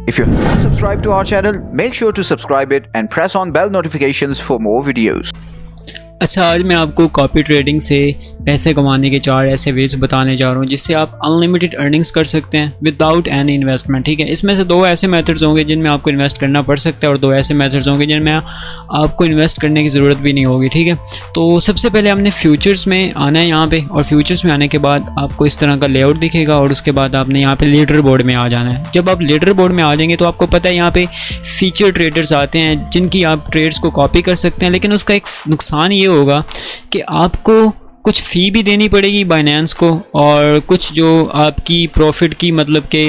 If you have not subscribed to our channel, make sure to subscribe it and press on bell notifications for more videos. अच्छा, आज मैं आपको copy trading से पैसे कमाने के 4 ऐसे वेज बताने जा रहा हूँ जिससे आप अनलिमिटेड अर्निंग्स कर सकते हैं विदाउट एनी इन्वेस्टमेंट। ठीक है, इसमें से 2 ऐसे मेथड्स होंगे जिनमें आपको इन्वेस्ट करना पड़ सकता है और 2 ऐसे मेथड्स होंगे जिनमें आपको इन्वेस्ट करने की ज़रूरत भी नहीं होगी। ठीक है, तो सबसे पहले हमने फ्यूचर्स में आना है यहाँ पे, और फ्यूचर्स में आने के बाद आपको इस तरह का लेआउट दिखेगा और उसके बाद आपने यहाँ पे लीडर बोर्ड में आ जाना है। जब आप लीडर बोर्ड में आ जाएंगे तो आपको पता है यहाँ पे फीचर ट्रेडर्स आते हैं जिनकी आप ट्रेड्स को कॉपी कर सकते हैं, लेकिन उसका एक नुकसान ये होगा कि आपको कुछ फ़ी भी देनी पड़ेगी बाइनेंस को, और कुछ जो आपकी प्रॉफिट की मतलब के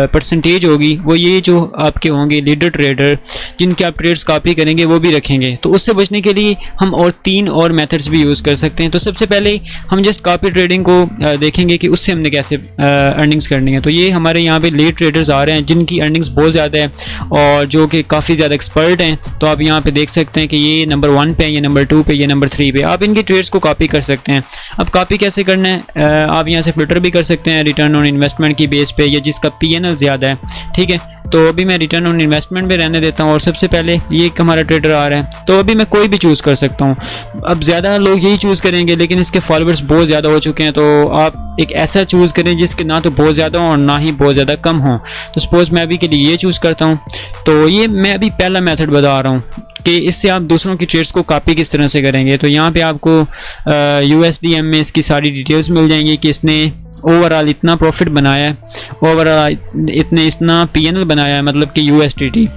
परसेंटेज होगी वो ये जो आपके होंगे लीडर ट्रेडर जिनके आप ट्रेड्स कॉपी करेंगे वो भी रखेंगे। तो उससे बचने के लिए हम और 3 और मेथड्स भी यूज़ कर सकते हैं। तो सबसे पहले हम जस्ट कॉपी ट्रेडिंग को देखेंगे कि उससे हमने कैसे अर्निंग्स करनी है। तो ये हमारे यहाँ पे लीड ट्रेडर्स आ रहे हैं जिनकी अर्निंग्स बहुत ज़्यादा है और जो कि काफ़ी ज़्यादा एक्सपर्ट हैं। तो आप यहाँ पर देख सकते हैं कि ये नंबर 1 पे, ये नंबर 2 पे, ये नंबर 3 पे, आप इनके ट्रेड्स को कॉपी कर सकते हैं। अब कॉपी कैसे करना है, आप यहाँ से फिल्टर भी कर सकते हैं रिटर्न ऑन इन्वेस्टमेंट की बेस पे या जिसका PNL ज़्यादा है। ठीक है, तो अभी मैं रिटर्न ऑन इन्वेस्टमेंट पे रहने देता हूँ और सबसे पहले ये एक हमारा ट्रेडर आ रहा है, तो अभी मैं कोई भी चूज़ कर सकता हूँ। अब ज़्यादा लोग यही चूज़ करेंगे लेकिन इसके फॉलोअर्स बहुत ज़्यादा हो चुके हैं, तो आप एक ऐसा चूज़ करें जिसके ना तो बहुत ज़्यादा हो और ना ही बहुत ज़्यादा कम हो। तो सपोज़ मैं अभी के लिए ये चूज़ करता हूँ। तो ये मैं अभी पहला मेथड बता रहा हूँ कि इससे आप दूसरों की ट्रेड्स को कॉपी किस तरह से करेंगे। तो यहाँ पे आपको USDM में इसकी सारी डिटेल्स मिल जाएंगी कि इसने ओवरऑल इतना प्रॉफिट बनाया है, ओवरऑल इतना PNL बनाया है, मतलब कि USDT।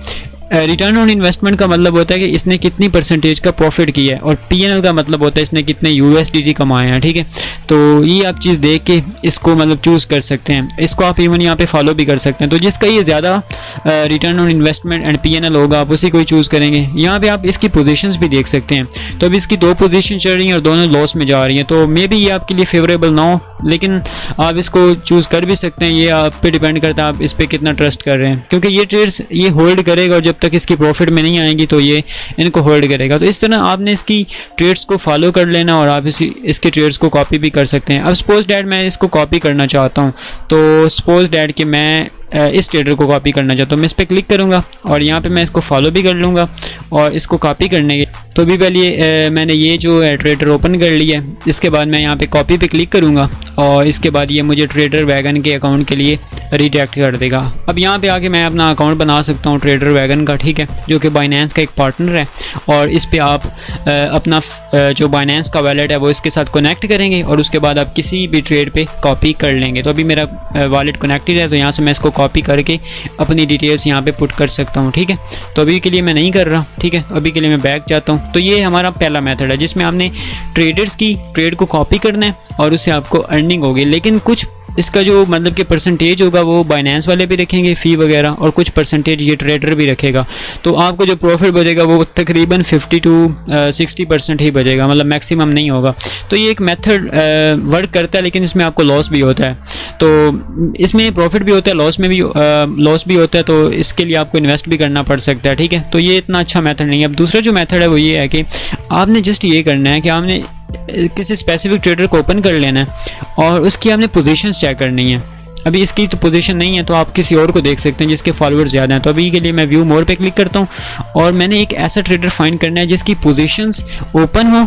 रिटर्न ऑन इन्वेस्टमेंट का मतलब होता है कि इसने कितनी परसेंटेज का प्रॉफिट किया है, और PNL का मतलब होता है इसने कितने USDT कमाए हैं। ठीक है, तो ये आप चीज़ देख के इसको मतलब चूज़ कर सकते हैं। इसको आप इवन यहाँ पे फॉलो भी कर सकते हैं। तो जिसका ये ज़्यादा return on investment and PNL होगा आप उसी को ही चूज़ करेंगे। यहाँ पे आप इसकी पोजीशंस भी देख सकते हैं। तो अभी इसकी 2 पोजीशन चल रही हैं और दोनों लॉस में जा रही हैं। तो मे बी ये आपके लिए फेवरेबल ना हो, लेकिन आप इसको चूज़ कर भी सकते हैं। ये आप पे डिपेंड करता है आप इस पर कितना ट्रस्ट कर रहे हैं, क्योंकि ये ट्रेड्स ये होल्ड करेगा और जब तक इसकी प्रॉफिट में नहीं आएंगी तो ये इनको होल्ड करेगा। तो इस तरह आपने इसकी ट्रेड्स को फॉलो कर लेना और आप इसके ट्रेड्स को कॉपी भी कर सकते हैं। अब सपोज डैट मैं इसको कॉपी करना चाहता हूँ, तो सपोज डैट कि मैं इस ट्रेडर को कॉपी करना चाहता हूँ। मैं इस पर क्लिक करूँगा और यहाँ पे मैं इसको फॉलो भी कर लूँगा और इसको कॉपी करने के तो भी पहले मैंने ये जो ट्रेडर ओपन कर लिया है। इसके बाद मैं यहाँ पे कॉपी पे क्लिक करूँगा और इसके बाद ये मुझे ट्रेडर वैगन के अकाउंट के लिए रिडायरेक्ट कर देगा। अब यहाँ पे आके मैं अपना अकाउंट बना सकता हूँ ट्रेडर वैगन का, ठीक है, जो कि बाइनेंस का एक पार्टनर है, और इस पर आप अपना जो बाइनेंस का वॉलेट है वो इसके साथ कनेक्ट करेंगे और उसके बाद आप किसी भी ट्रेड पे कॉपी कर लेंगे। तो अभी मेरा वॉलेट कनेक्टेड है, तो यहाँ से मैं इसको कॉपी करके अपनी डिटेल्स यहाँ पे पुट कर सकता हूँ। ठीक है, तो अभी के लिए मैं नहीं कर रहा। ठीक है, अभी के लिए मैं बैक जाता हूँ। तो ये हमारा पहला मेथड है जिसमें आपने ट्रेडर्स की ट्रेड को कॉपी करना है और उससे आपको अर्निंग होगी, लेकिन कुछ इसका जो मतलब कि परसेंटेज होगा वो बाइनेंस वाले भी रखेंगे फ़ी वगैरह, और कुछ परसेंटेज ये ट्रेडर भी रखेगा। तो आपको जो प्रॉफिट बचेगा वो तकरीबन 50 to 60% ही बचेगा, मतलब मैक्सिमम नहीं होगा। तो ये एक मेथड वर्क करता है, लेकिन इसमें आपको लॉस भी होता है। तो इसमें प्रॉफिट भी होता है, लॉस भी होता है, तो इसके लिए आपको इन्वेस्ट भी करना पड़ सकता है। ठीक है, तो ये इतना अच्छा मेथड नहीं है। अब दूसरा जो मेथड है वो ये है कि आपने जस्ट ये करना है कि आपने किसी स्पेसिफिक ट्रेडर को ओपन कर लेना है और उसकी आपने पोजीशंस चेक करनी है। अभी इसकी तो पोजीशन नहीं है, तो आप किसी और को देख सकते हैं जिसके फॉलोअर्स ज़्यादा हैं। तो अभी के लिए मैं व्यू मोर पे क्लिक करता हूँ और मैंने एक ऐसा ट्रेडर फाइंड करना है जिसकी पोजीशंस ओपन हो,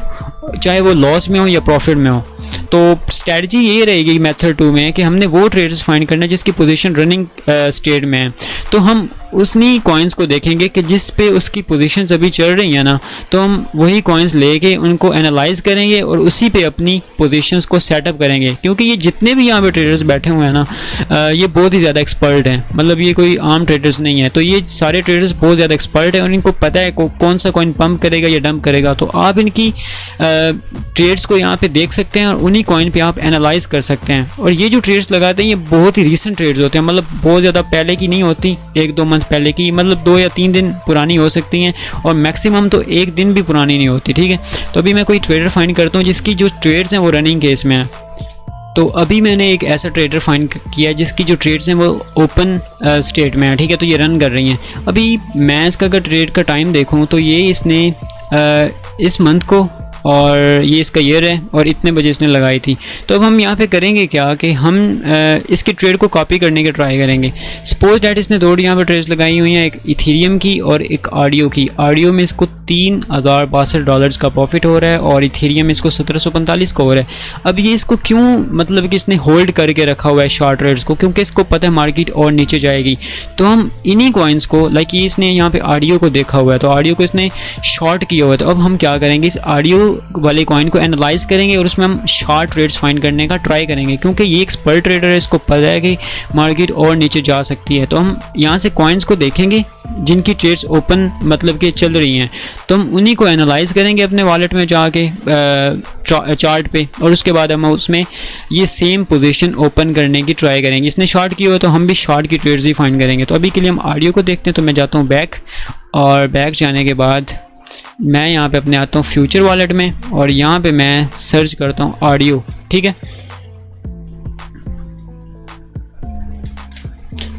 चाहे वो लॉस में हो या प्रॉफिट में हो। तो स्ट्रैटेजी ये रहेगी मेथड 2 में कि हमने वो ट्रेडर्स फाइंड करना है जिसकी पोजीशन रनिंग स्टेट में है। तो हम उन्हीं कॉइन्स को देखेंगे कि जिस पे उसकी पोजीशंस अभी चल रही है ना, तो हम वही कॉइन्स लेके उनको एनालाइज करेंगे और उसी पे अपनी पोजीशंस को सेटअप करेंगे। क्योंकि ये जितने भी यहाँ पे ट्रेडर्स बैठे हुए हैं ना, ये बहुत ही ज़्यादा एक्सपर्ट हैं, मतलब ये कोई आम ट्रेडर्स नहीं है। तो ये सारे ट्रेडर्स बहुत ज़्यादा एक्सपर्ट हैं और इनको पता है कौन सा कॉइन पंप करेगा या डंप करेगा। तो आप इनकी ट्रेड्स को यहाँ पे देख सकते हैं और उन्हीं कॉइन पे आप एनालाइज कर सकते हैं। और ये जो ट्रेड्स लगाते हैं ये बहुत ही रीसेंट ट्रेड्स होते हैं, मतलब बहुत ज़्यादा पहले की नहीं होती, 1-2 मंथ पहले की, मतलब 2 या 3 दिन पुरानी हो सकती हैं, और मैक्सिमम तो 1 दिन भी पुरानी नहीं होती। ठीक है, तो अभी मैं कोई ट्रेडर फाइंड करता हूँ जिसकी जो ट्रेड्स हैं वो रनिंग केस में है। तो अभी मैंने एक ऐसा ट्रेडर फाइंड किया है जिसकी जो ट्रेड्स हैं वो ओपन स्टेट में है। ठीक है, तो ये रन कर रही हैं। अभी मैं इसका अगर ट्रेड का टाइम देखूँ तो ये इसने इस मंथ को और ये इसका ईयर है और इतने बजे इसने लगाई थी। तो अब हम यहाँ पे करेंगे क्या कि हम इसकी ट्रेड को कॉपी करने के ट्राई करेंगे। सपोज डैट इसने दो यहाँ पर ट्रेड्स लगाई हुई हैं, एक इथेरियम की और एक आडियो की। आडियो में इसको $3062 का प्रॉफिट हो रहा है और इथेरियम में इसको 1745 का हो रहा है। अब ये इसको क्यों मतलब कि इसने होल्ड करके रखा हुआ है शॉर्ट ट्रेड्स को, क्योंकि इसको पता है मार्केट और नीचे जाएगी। तो हम इन्हीं कॉइन्स को लाइक ये इसने यहाँ पे आडियो को देखा हुआ है तो आडियो को इसने शॉर्ट किया हुआ है। तो अब हम क्या करेंगे, इस आडियो वाले कॉइन को एनालाइज करेंगे और उसमें हम शॉर्ट ट्रेड्स फाइंड करने का ट्राई करेंगे, क्योंकि ये एक्सपर्ट ट्रेडर है, इसको पता है कि मार्केट और नीचे जा सकती है। तो हम यहाँ से कॉइन्स को देखेंगे जिनकी ट्रेड्स ओपन मतलब कि चल रही हैं, तो हम उन्हीं को एनालाइज करेंगे अपने वॉलेट में जाके चार्ट पे, और उसके बाद हम उसमें ये सेम पोजीशन ओपन करने की ट्राई करेंगे। इसने शॉर्ट किया हो तो हम भी शॉर्ट की ट्रेड्स ही फाइंड करेंगे। तो अभी के लिए हम आडियो को देखते हैं। तो मैं जाता हूँ बैक, और बैक जाने के बाद मैं यहाँ पे अपने आता हूँ फ्यूचर वॉलेट में और यहाँ पे मैं सर्च करता हूँ ऑडियो। ठीक है,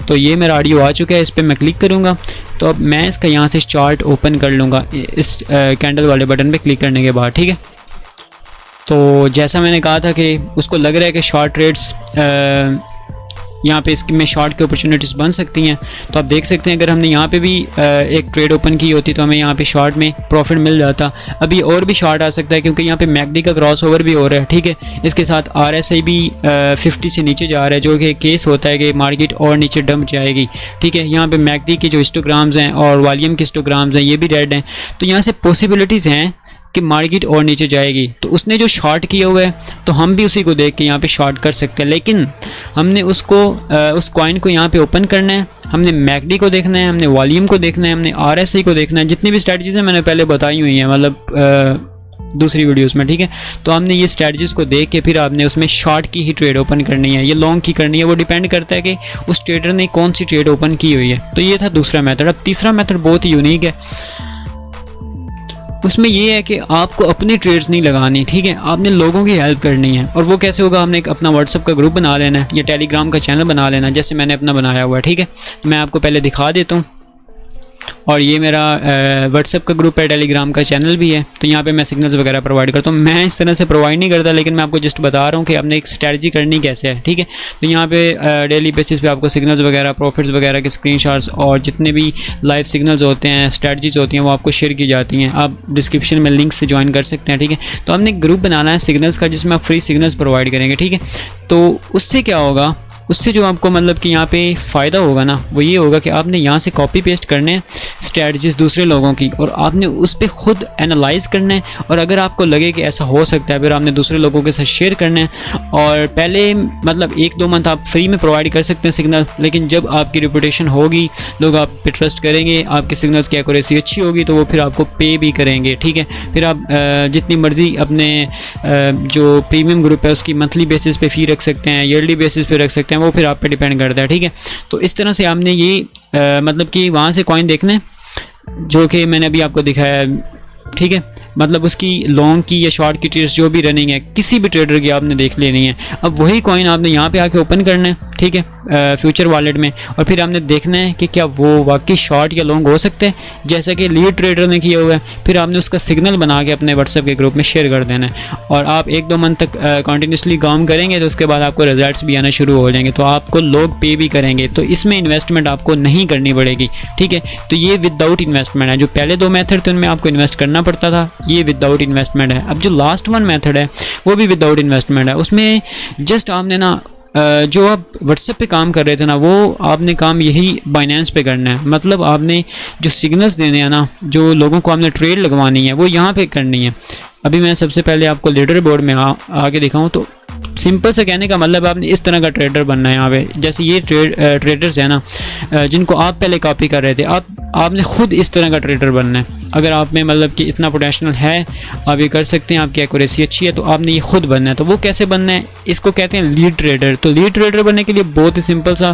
तो ये मेरा ऑडियो आ चुका है, इस पर मैं क्लिक करूँगा। तो अब मैं इसका यहाँ से चार्ट ओपन कर लूँगा इस कैंडल वाले बटन पे क्लिक करने के बाद। ठीक है, तो जैसा मैंने कहा था कि उसको लग रहा है कि शॉर्ट ट्रेड्स यहाँ पे इसमें शॉर्ट की अपॉर्चुनिटीज़ बन सकती हैं। तो आप देख सकते हैं अगर हमने यहाँ पे भी एक ट्रेड ओपन की होती तो हमें यहाँ पे शॉर्ट में प्रॉफिट मिल जाता। अभी और भी शॉर्ट आ सकता है क्योंकि यहाँ पे मैकडी का क्रॉस ओवर भी हो रहा है। ठीक है, इसके साथ RSI भी 50 से नीचे जा रहा है, जो कि केस होता है कि मार्केट और नीचे डंप जाएगी। ठीक है, यहाँ पर मैकडी के जो हिस्टोग्राम्स हैं और वॉल्यूम के हिस्टोग्राम्स हैं ये भी रेड हैं। तो यहाँ से पॉसिबिलिटीज़ हैं कि मार्केट और नीचे जाएगी। तो उसने जो शॉर्ट किया हुआ है तो हम भी उसी को देख के यहाँ पे शॉर्ट कर सकते हैं, लेकिन हमने उसको उस कॉइन को यहाँ पे ओपन करना है। हमने मैकडी को देखना है, हमने वॉल्यूम को देखना है, हमने RSI को देखना है। जितनी भी स्ट्रैटेजीज़ हैं मैंने पहले बताई हुई हैं, मतलब दूसरी वीडियोस में। ठीक है, तो हमने ये स्ट्रैटेजीज़ को देख के फिर आपने उसमें शॉर्ट की ही ट्रेड ओपन करनी है, ये लॉन्ग की करनी है। वो डिपेंड करता है कि उस ट्रेडर ने कौन सी ट्रेड ओपन की हुई है। तो ये था दूसरा मेथड। अब तीसरा मेथड बहुत ही यूनिक है, उसमें ये है कि आपको अपनी ट्रेड्स नहीं लगानी। ठीक है, आपने लोगों की हेल्प करनी है। और वो कैसे होगा, हमने एक अपना व्हाट्सअप का ग्रुप बना लेना है या टेलीग्राम का चैनल बना लेना है, जैसे मैंने अपना बनाया हुआ है। ठीक है, मैं आपको पहले दिखा देता हूँ। और ये मेरा व्हाट्सएप का ग्रुप है, टेलीग्राम का चैनल भी है। तो यहाँ पे मैं सिग्नल्स वगैरह प्रोवाइड करता हूँ। मैं इस तरह से प्रोवाइड नहीं करता, लेकिन मैं आपको जस्ट बता रहा हूँ कि आपने एक स्ट्रैटेजी करनी कैसे है। ठीक है, तो यहाँ पे डेली बेसिस पे आपको सिग्नल्स वगैरह, प्रॉफिट्स वगैरह के स्क्रीनशॉट्स और जितने भी लाइव सिग्नल्स होते हैं, स्ट्रैटेजीज होती हैं, वो आपको शेयर की जाती हैं। आप डिस्क्रिप्शन में लिंक से ज्वाइन कर सकते हैं। ठीक है, तो हमने एक ग्रुप बनाना है सिग्नल्स का, जिसमें आप फ्री सिग्नल्स प्रोवाइड करेंगे। ठीक है, तो उससे क्या होगा, उससे जो आपको मतलब कि यहाँ पे फ़ायदा होगा ना, वो ये होगा कि आपने यहाँ से कॉपी पेस्ट करने हैं स्ट्रैटेजीज़ दूसरे लोगों की, और आपने उस पर ख़ुद एनालाइज करना है। और अगर आपको लगे कि ऐसा हो सकता है, फिर आपने दूसरे लोगों के साथ शेयर करना है। और पहले मतलब 1-2 मंथ आप फ्री में प्रोवाइड कर सकते हैं सिग्नल, लेकिन जब आपकी रेपुटेशन होगी, लोग आप पे ट्रस्ट करेंगे, आपके सिग्नल्स की एक्यूरेसी अच्छी होगी, तो वो फिर आपको पे भी करेंगे। ठीक है, फिर आप जितनी मर्ज़ी अपने जो प्रीमियम ग्रुप है उसकी मंथली बेसिस पे फ़ी रख सकते हैं, ईयरली बेसिस पे रख सकते हैं, वो फिर आप पे डिपेंड करता है। ठीक है, तो इस तरह से आपने ये मतलब कि वहाँ से कॉइन देखना है जो कि मैंने अभी आपको दिखाया है। ठीक है, मतलब उसकी लॉन्ग की या शॉर्ट की ट्रेड्स जो भी रनिंग है किसी भी ट्रेडर की आपने देख लेनी है। अब वही कॉइन आपने यहाँ पे आके ओपन करना है। ठीक है, फ्यूचर वॉलेट में, और फिर आपने देखना है कि क्या वो वाकई शॉर्ट या लॉन्ग हो सकते हैं, जैसा कि लीड ट्रेडर ने किया हुआ है। फिर आपने उसका सिग्नल बना के अपने व्हाट्सएप के ग्रुप में शेयर कर देना है। और आप 1-2 मंथ तक कंटिन्यूसली काम करेंगे तो उसके बाद आपको रिजल्ट्स भी आना शुरू हो जाएंगे, तो आपको लोग पे भी करेंगे। तो इसमें इन्वेस्टमेंट आपको नहीं करनी पड़ेगी। ठीक है, तो ये विदाउट इन्वेस्टमेंट है। जो पहले 2 मेथड थे उनमें आपको इन्वेस्ट करना पड़ता था, ये विदाउट इन्वेस्टमेंट है। अब जो लास्ट वन मेथड है वो भी विदाउट इन्वेस्टमेंट है। उसमें जस्ट आपने ना जो आप व्हाट्सएप पे काम कर रहे थे ना, वो आपने काम यही बाइनेंस पे करना है। मतलब आपने जो सिग्नल्स देने हैं ना, जो लोगों को आपने ट्रेड लगवानी है, वो यहाँ पे करनी है। अभी मैं सबसे पहले आपको लीडर बोर्ड में आगे दिखाऊँ तो सिंपल से कहने का मतलब आपने इस तरह का ट्रेडर बनना है यहाँ पे। जैसे ये ट्रेडर्स है ना जिनको आप पहले कॉपी कर रहे थे, आपने खुद इस तरह का ट्रेडर बनना है। अगर आप में मतलब कि इतना पोटेंशियल है, आप ये कर सकते हैं, आपकी एक्यूरेसी अच्छी है, तो आपने ये खुद बनना है। तो वो कैसे बनना है, इसको कहते हैं लीड ट्रेडर। तो लीड ट्रेडर बनने के लिए बहुत ही सिंपल सा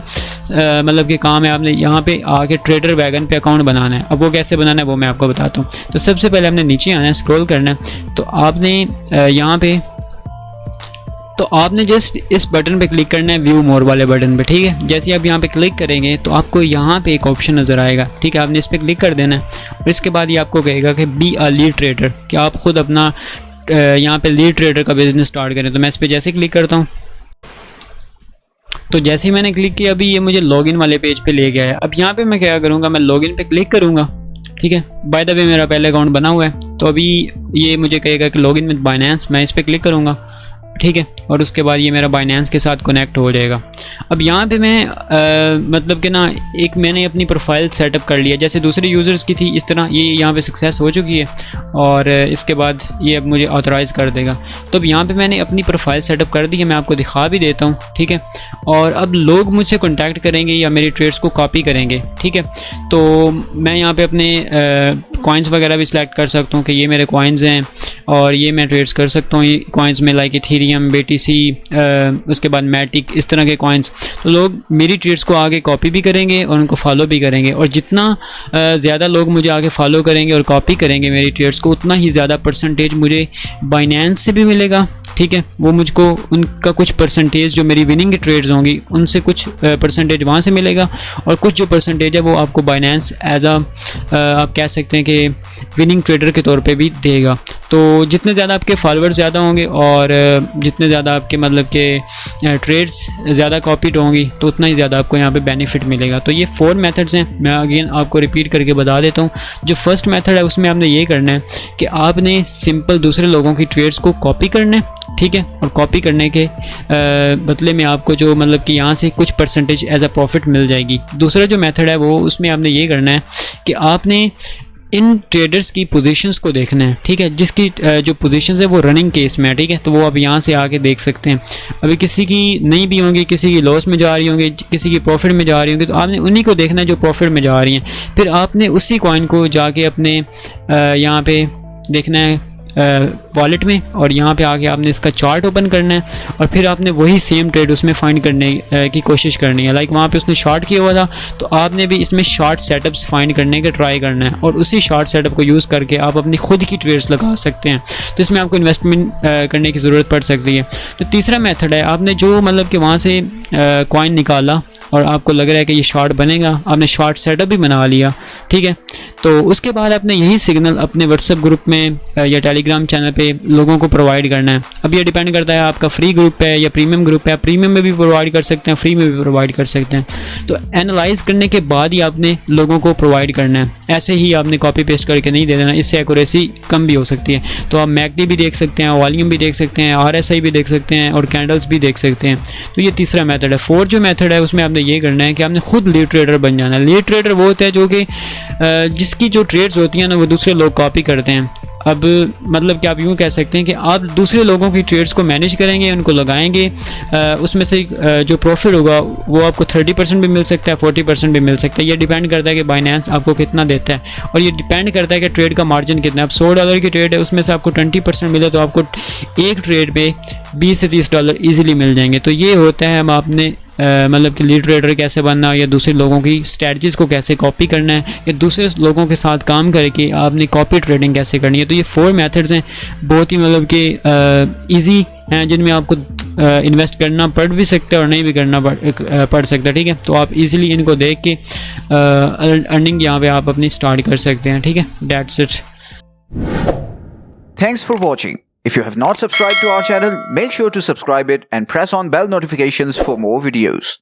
मतलब कि काम है। आपने यहाँ पे आके ट्रेडर वैगन पे अकाउंट बनाना है। अब वो कैसे बनाना है वो मैं आपको बताता हूँ। तो सबसे पहले आपने नीचे आना है, स्क्रॉल करना है। तो आपने यहाँ पे आपने जस्ट इस बटन पे क्लिक करना है, व्यू मोर वाले बटन पे। ठीक है, जैसे आप यहाँ पे क्लिक करेंगे तो आपको यहाँ पे एक ऑप्शन नज़र आएगा। ठीक है, आपने इस पर क्लिक कर देना है और इसके बाद ये आपको कहेगा कि बी अ लीड ट्रेडर, कि आप खुद अपना यहाँ पे लीड ट्रेडर का बिजनेस स्टार्ट करें, तो मैं इस पर जैसे क्लिक करता हूँ, तो जैसे ही मैंने क्लिक किया अभी ये मुझे लॉगिन वाले पेज पे ले गया है। अब यहाँ पे मैं क्या करूँगा, मैं लॉगिन पे क्लिक करूँगा, ठीक है। बाय द वे मेरा पहले अकाउंट बना हुआ है, तो अभी ये मुझे कहेगा कि लॉगिन विद बाइनेंस, मैं इस पर क्लिक करूँगा, ठीक है। और उसके बाद ये मेरा बाइनेंस के साथ कनेक्ट हो जाएगा। अब यहाँ पे मैं मतलब कि ना एक मैंने अपनी प्रोफाइल सेटअप कर लिया, जैसे दूसरे यूज़र्स की थी इस तरह ये यहाँ पे सक्सेस हो चुकी है, और इसके बाद ये अब मुझे ऑथराइज़ कर देगा। तो अब यहाँ पे मैंने अपनी प्रोफाइल सेटअप कर दी है, मैं आपको दिखा भी देता हूँ, ठीक है। और अब लोग मुझसे कॉन्टैक्ट करेंगे या मेरी ट्रेड्स को कॉपी करेंगे, ठीक है। तो मैं यहाँ पर अपने कॉइन्स वगैरह भी सिलेक्ट कर सकता हूँ कि ये मेरे कॉइन्स हैं और ये मैं ट्रेड्स कर सकता हूँ। ये कॉइन्स में लाइक इथेरियम, BTC, उसके बाद मैटिक, इस तरह के कॉइन्स। तो लोग मेरी ट्रेड्स को आगे कॉपी भी करेंगे और उनको फॉलो भी करेंगे, और जितना ज़्यादा लोग मुझे आगे फॉलो करेंगे और कॉपी करेंगे मेरी ट्रेड्स को, उतना ही ज़्यादा परसेंटेज मुझे बाइनेंस से भी मिलेगा, ठीक है। वो मुझको उनका कुछ परसेंटेज जो मेरी विनिंग की ट्रेड्स होंगी उनसे कुछ परसेंटेज वहाँ से मिलेगा, और कुछ जो परसेंटेज है वो आपको बाइनेंस एज आप कह सकते हैं कि विनिंग ट्रेडर के तौर पे भी देगा। तो जितने ज़्यादा आपके फॉलोअर्स ज़्यादा होंगे और जितने ज़्यादा आपके मतलब के ट्रेड्स ज़्यादा कॉपीड होंगी, तो उतना ही ज़्यादा आपको यहाँ पे बेनिफिट मिलेगा। तो ये 4 मेथड्स हैं, मैं अगेन आपको रिपीट करके बता देता हूँ। जो फर्स्ट मेथड है उसमें आपने ये करना है कि आपने सिंपल दूसरे लोगों की ट्रेड्स को कॉपी करना है, ठीक है। और कॉपी करने के बदले में आपको जो मतलब कि यहाँ से कुछ परसेंटेज एज अ प्रॉफिट मिल जाएगी। दूसरा जो मेथड है वो उसमें आपने ये करना है कि आपने इन ट्रेडर्स की पोजीशंस को देखना है, ठीक है। जिसकी जो पोजीशंस है वो रनिंग केस में है, ठीक है। तो वो आप यहाँ से आके देख सकते हैं। अभी किसी की नहीं भी होंगी, किसी की लॉस में जा रही होंगी, किसी की प्रॉफिट में जा रही होंगी, तो आपने उन्हीं को देखना है जो प्रॉफिट में जा रही हैं। फिर आपने उसी कॉइन को जाके अपने यहाँ पे देखना है वॉलेट में, और यहाँ पे आके आपने इसका चार्ट ओपन करना है, और फिर आपने वही सेम ट्रेड उसमें फाइंड करने की कोशिश करनी है। लाइक वहाँ पे उसने शॉर्ट किया हुआ था, तो आपने भी इसमें शॉर्ट सेटअप्स फाइंड करने का ट्राई करना है, और उसी शॉर्ट सेटअप को यूज़ करके आप अपनी खुद की ट्रेड्स लगा सकते हैं। तो इसमें आपको इन्वेस्टमेंट करने की ज़रूरत पड़ सकती है। तो तीसरा मेथड है, आपने जो मतलब कि वहाँ से कॉइन निकाला और आपको लग रहा है कि ये शॉर्ट बनेगा, आपने शॉर्ट सेटअप भी बना लिया, ठीक है। तो उसके बाद आपने यही सिग्नल अपने व्हाट्सएप ग्रुप में या टेलीग्राम चैनल पे लोगों को प्रोवाइड करना है। अब ये डिपेंड करता है आपका फ्री ग्रुप है या प्रीमियम ग्रुप है। प्रीमियम में भी प्रोवाइड कर सकते हैं, फ्री में भी प्रोवाइड कर सकते हैं। तो एनालाइज करने के बाद ही आपने लोगों को प्रोवाइड करना है, ऐसे ही आपने कॉपी पेस्ट करके नहीं दे देना, इससे एक्यूरेसी कम भी हो सकती है। तो आप मैकडी भी देख सकते हैं, वॉल्यूम भी देख सकते हैं, RSI भी देख सकते हैं, और कैंडल्स भी देख सकते हैं। तो ये तीसरा मेथड है। फोर्थ जो मेथड है उसमें आपने ये करना है कि आपने खुद लीड ट्रेडर बन जाना है। लीड ट्रेडर वो होता है जो कि जिसकी जो ट्रेड्स होती हैं ना वो दूसरे लोग कॉपी करते हैं। अब मतलब कि आप यूँ कह सकते हैं कि आप दूसरे लोगों की ट्रेड्स को मैनेज करेंगे, उनको लगाएंगे, उसमें से जो प्रॉफिट होगा वो आपको 30% भी मिल सकता है, 40% भी मिल सकता है। ये डिपेंड करता है कि बाइनेंस आपको कितना देता है, और ये डिपेंड करता है कि ट्रेड का मार्जिन कितना है। अब $100 की ट्रेड है, उसमें से आपको 20% मिले तो आपको एक ट्रेड पे $20 से $30 ईजिली मिल जाएंगे। तो ये होता है हम आपने मतलब कि लीड ट्रेडर कैसे बनना, या दूसरे लोगों की स्ट्रेटजीज़ को कैसे कॉपी करना है, या दूसरे लोगों के साथ काम करके आपने कॉपी ट्रेडिंग कैसे करनी है। तो ये 4 मेथड्स हैं, बहुत ही मतलब कि ईजी हैं, जिनमें आपको इन्वेस्ट करना पड़ भी सकता है और नहीं भी करना पड़ सकता है, ठीक है। तो आप इजीली इनको देख के अर्निंग यहाँ पे आप अपनी स्टार्ट कर सकते हैं, ठीक है। That's it. Thanks for watching. If you have not subscribed to our channel, make sure to subscribe it and press on bell notifications for more videos.